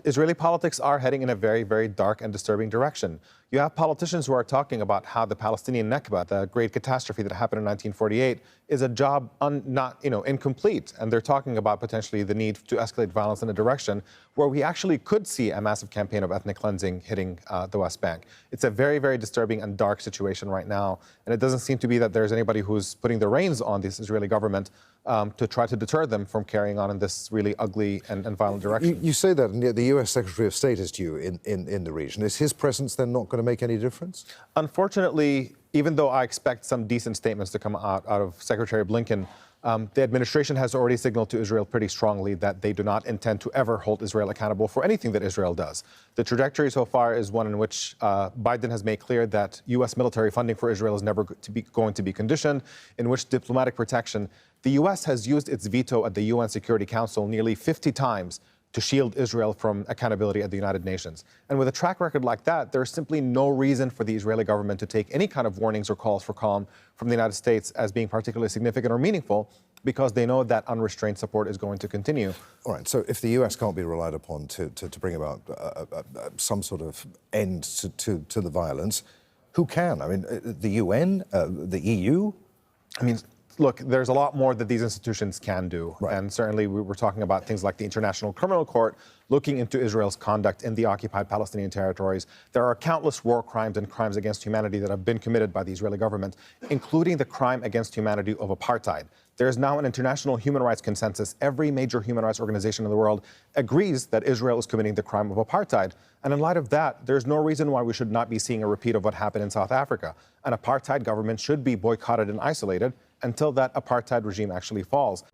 Israeli politics are heading in a very, very dark and disturbing direction. You have politicians who are talking about how the Palestinian Nakba, the great catastrophe that happened in 1948, is a job incomplete. And they're talking about potentially the need to escalate violence in a direction where we actually could see a massive campaign of ethnic cleansing hitting the West Bank. It's a very, very disturbing and dark situation right now. And it doesn't seem to be that there's anybody who's putting the reins on this Israeli government to try to deter them from carrying on in this really ugly and violent direction. You say that, and the U.S. Secretary of State is due in the region. Is his presence then not going to make any difference? Unfortunately, even though I expect some decent statements to come out of Secretary Blinken, the administration has already signaled to Israel pretty strongly that they do not intend to ever hold Israel accountable for anything that Israel does. The trajectory so far is one in which Biden has made clear that U.S. military funding for Israel is never going to be conditioned, in which diplomatic protection. The U.S. has used its veto at the UN Security Council nearly 50 times to shield Israel from accountability at the United Nations. And with a track record like that, there's simply no reason for the Israeli government to take any kind of warnings or calls for calm from the United States as being particularly significant or meaningful, because they know that unrestrained support is going to continue. All right, so if the U.S. can't be relied upon to bring about some sort of end to the violence, who can? I mean, the UN, the EU? I mean, look, there's a lot more that these institutions can do. Right. And certainly we were talking about things like the International Criminal Court looking into Israel's conduct in the occupied Palestinian territories. There are countless war crimes and crimes against humanity that have been committed by the Israeli government, including the crime against humanity of apartheid. There is now an international human rights consensus. Every major human rights organization in the world agrees that Israel is committing the crime of apartheid. And in light of that, there's no reason why we should not be seeing a repeat of what happened in South Africa. An apartheid government should be boycotted and isolated until that apartheid regime actually falls.